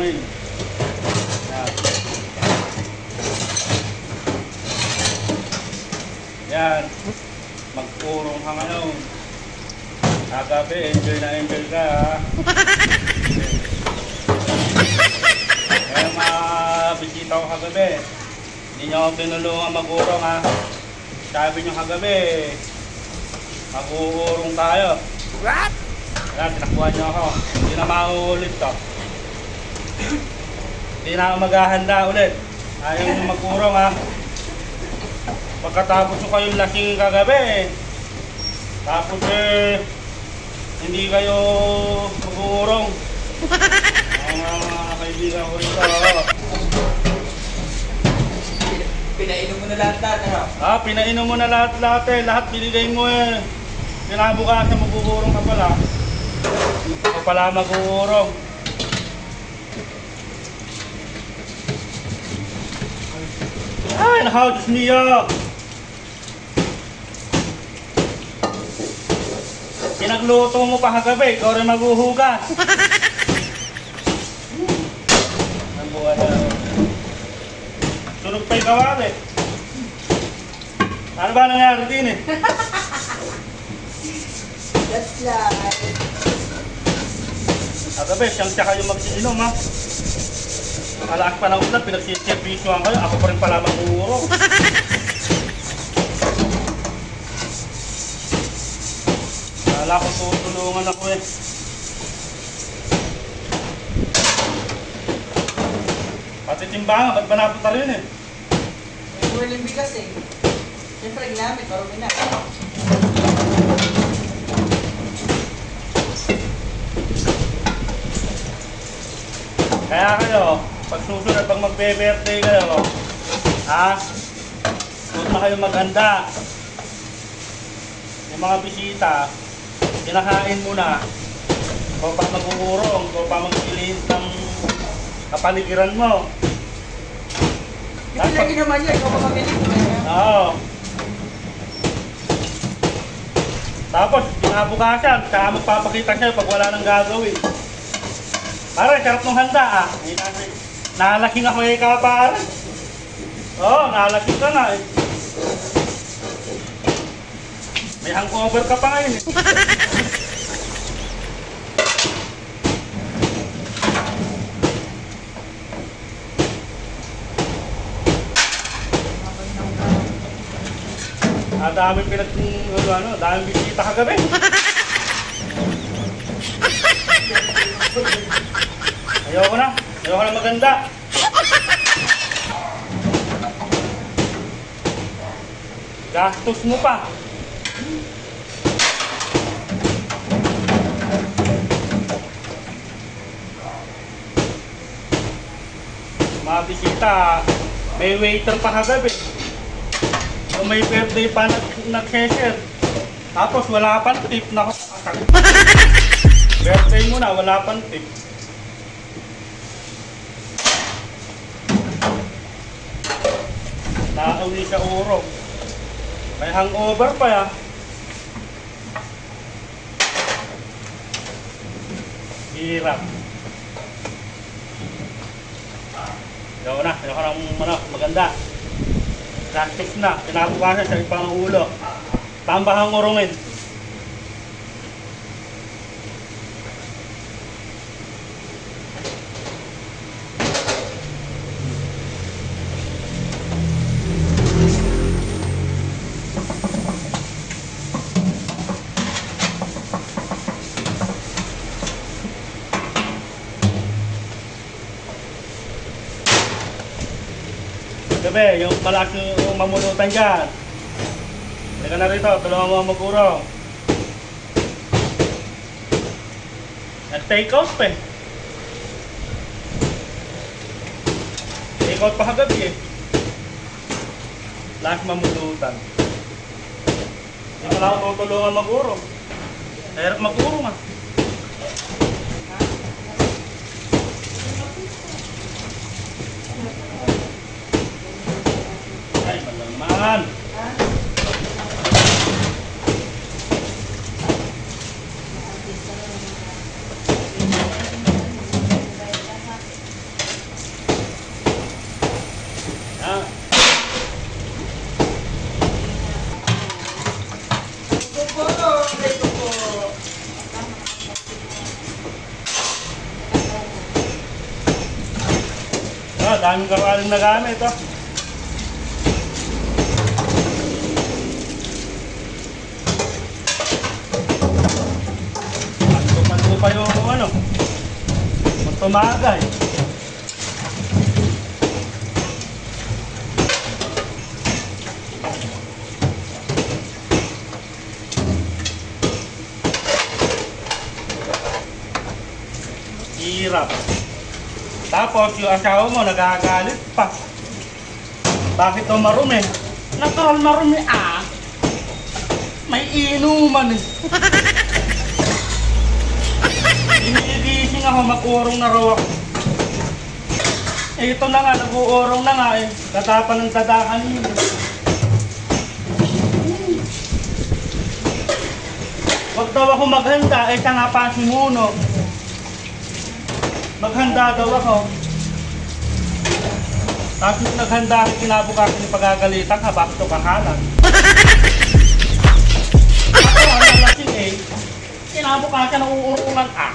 urungin. Yan. Yan. Mag-urong ka ngayon. Kagabi, enjoy na enjoy ka ha. Kaya mga bisita ko kagabi, hindi nyo ako tinulungan mag-urong ha. Sabi nyo kagabi, mag-uurong tayo. What? Kaya tinakbuhan nyo ako. Hindi na mauulit to. Hindi na ako maghahanda ulit. Ayaw nyo mag-urong ha. Pagkatapos ko kayong lasing kagabi, tapos hindi kayo mag-uurong. Mga kaibigan ko rito. Pinainom mo na lahat, ano? Pinainom mo na lahat eh. Lahat binigay mo eh. Kinabukasan mag-uurong ka pala. Hindi ka pala mag-uurong. Ay, nakaw, Diyos niyo! Pinagluto mo pa kagabi, ikaw rin maghuhugas. Ang buwan na. Sunog pa yung kawali. Ano ba nangyari din eh? That's life. Kagabi, siyang siya kayo mag-inom ha. Alaas pa ng ulan, pinagsiservisyohan kayo, ako pa rin pala mag-uurong. Kala ko tutulungan ako eh. Pati timbangan, ba't ba napunta rin eh? May huling bigas eh. Siyempre, ginamit, marumi na. Kaya kayo, pag susunod, pag magbe-birthday kayo, ha? Huwag na kayo maghanda. Yung mga bisita, kinakain muna. Kung pa mag-uurong, kung pa mag-ilihis ng kapaligiran mo. Hindi lagi naman yun, ikaw mamamili ko na. Oo. Tapos, kinabukasan, saka magpapakita siya pag wala nang gagawin. Pare, sarap nung handa ah. Nalasing ako eh ka pare. Oo, nalasing ka na eh. May hangover ka pa ngayon eh. Daming daming bisita kagabi. Ayoko na maganda. Gastos mo pa. Mga bisita, may waiter pa kagabi. Kung may birthday pa nag-share. Tapos wala pang tip na. Birthday mo na, wala pang tip. Nakauwi sa urong. May hangover pa ya. Hirap. Ayaw na maganda. Gastos na, pinabukasan sa ibang ulo. Tambahang urungin. Gabi, yung malaki yung mamulutan dyan. Hindi ka na rito, tulungan mo mag-urong. Nag-take out pa eh. Take out pa kagabi eh. Last mamulutan. Hindi ko na ako tutulungan mag-urong. Hirap mag-urong ah. Ay, malaman. daming kawaling na gamit, oh. Panto pa yung ano, magtumagay. Hirap. Tapos yung asawa mo nagagalit pa. Bakit ito marumi? Natural marumi ah. May inuman eh. Inigising ako, mag-urong na raw ako. Eh ito na nga, nag-uurong na nga eh. Tatapan ng tadakan yun. Huwag daw ako maghanda, eh siya nga pa si Muno. Maghanda daw ako. Tapos yung naghanda, kinabukasan yung pagagalitan ka, bakit ito kakalan? Ako, ang lasing eh. Kinabukasan ng uurungan ah.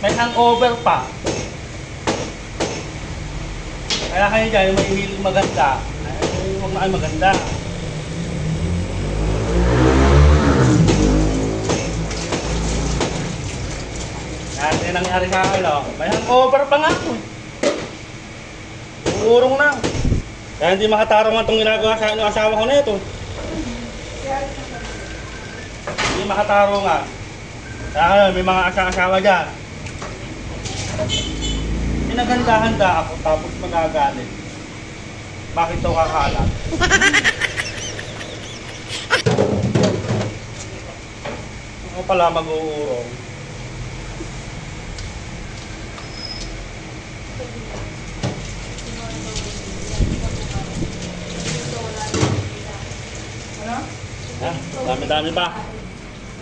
May hangover pa. Kaya kayo dyan, yung may hiling maganda. Ay, huwag na kayo maganda. Kasi nangyari sa akin, oh. May hangover pa nga ako. Uurong na. Kaya hindi makatarungan itong ginagawa sa yung asawa ko na ito. Hindi makatarungan. Kaya may mga asawa dyan. Pinaganda-handa ako tapos magagalit. Bakit ito kakalat? Ako pala mag-uurong. Dami-dami pa.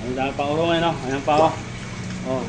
Dami-dami pa urong eh, no? Ayan pa, oh. Oh.